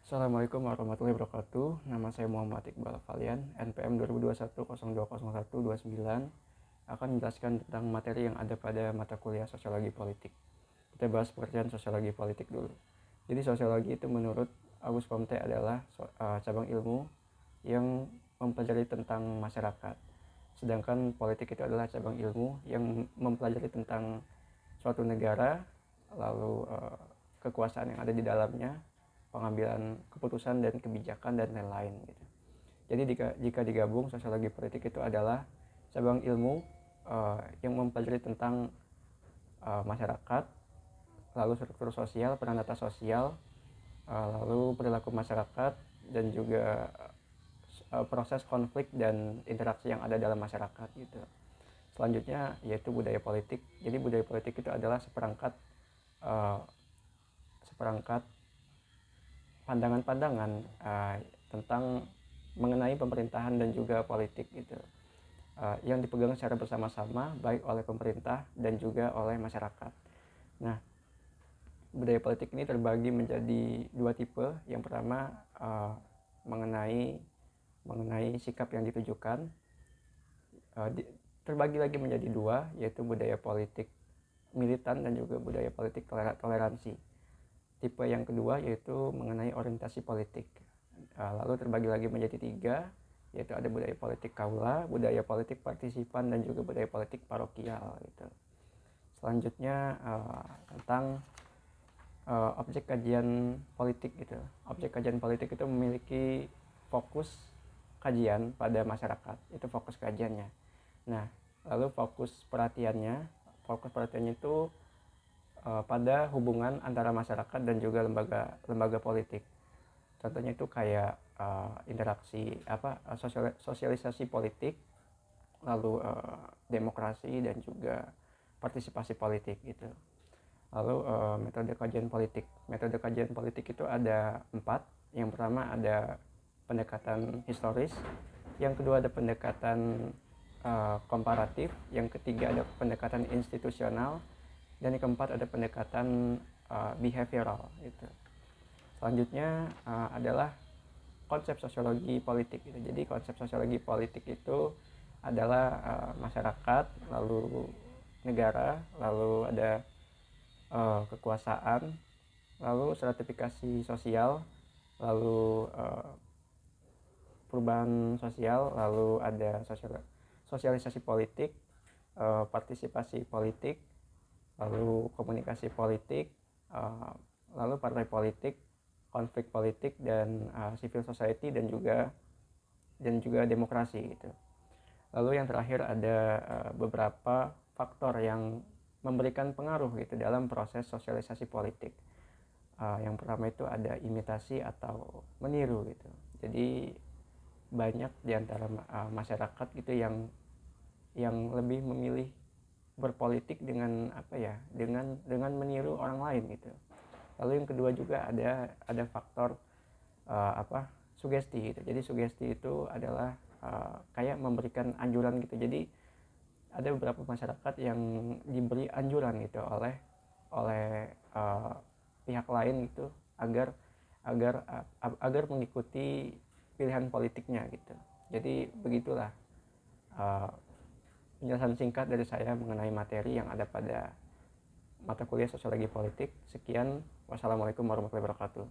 Assalamualaikum warahmatullahi wabarakatuh. Nama saya Muhammad Iqbal Valian, NPM 2021020129, akan menjelaskan tentang materi yang ada pada mata kuliah Sosiologi Politik. Kita bahas pengertian Sosiologi Politik dulu. Jadi sosiologi itu menurut Auguste Comte adalah cabang ilmu yang mempelajari tentang masyarakat. Sedangkan politik itu adalah cabang ilmu yang mempelajari tentang suatu negara, lalu kekuasaan yang ada di dalamnya, pengambilan keputusan dan kebijakan dan lain-lain gitu. Jadi jika digabung, sosiologi politik itu adalah cabang ilmu yang mempelajari tentang masyarakat, lalu struktur sosial, peran data sosial, lalu perilaku masyarakat, dan juga proses konflik dan interaksi yang ada dalam masyarakat gitu. Selanjutnya yaitu budaya politik. Jadi budaya politik itu adalah seperangkat pandangan-pandangan tentang mengenai pemerintahan dan juga politik gitu, yang dipegang secara bersama-sama baik oleh pemerintah dan juga oleh masyarakat. Nah, budaya politik ini terbagi menjadi dua tipe. Yang pertama mengenai sikap yang ditujukan, terbagi lagi menjadi dua, yaitu budaya politik militan dan juga budaya politik toleransi. Tipe yang kedua yaitu mengenai orientasi politik. Lalu terbagi lagi menjadi tiga, yaitu ada budaya politik kaula, budaya politik partisipan, dan juga budaya politik parokial gitu. Selanjutnya tentang objek kajian politik gitu. Objek kajian politik itu memiliki fokus kajian pada masyarakat, itu fokus kajiannya. Nah, lalu fokus perhatiannya itu pada hubungan antara masyarakat dan juga lembaga politik. Contohnya itu kayak interaksi sosialisasi politik, lalu demokrasi dan juga partisipasi politik gitu. Lalu metode kajian politik. Metode kajian politik itu ada 4. Yang pertama ada pendekatan historis, yang kedua ada pendekatan komparatif, yang ketiga ada pendekatan institusional, dan yang keempat ada pendekatan behavioral gitu. Selanjutnya adalah konsep sosiologi politik gitu. Jadi konsep sosiologi politik itu adalah masyarakat, lalu negara, lalu ada kekuasaan, lalu stratifikasi sosial, lalu perubahan sosial, lalu ada sosialisasi politik, partisipasi politik, lalu komunikasi politik, lalu partai politik, konflik politik, dan civil society, dan juga demokrasi gitu. Lalu yang terakhir ada beberapa faktor yang memberikan pengaruh gitu dalam proses sosialisasi politik. Yang pertama itu ada imitasi atau meniru gitu. Jadi banyak diantara masyarakat gitu yang lebih memilih berpolitik dengan dengan meniru orang lain gitu. Lalu yang kedua juga ada faktor sugesti gitu. Jadi sugesti itu adalah kayak memberikan anjuran gitu. Jadi ada beberapa masyarakat yang diberi anjuran gitu oleh pihak lain gitu agar mengikuti pilihan politiknya gitu. Jadi begitulah penjelasan singkat dari saya mengenai materi yang ada pada mata kuliah Sosiologi Politik. Sekian, wassalamualaikum warahmatullahi wabarakatuh.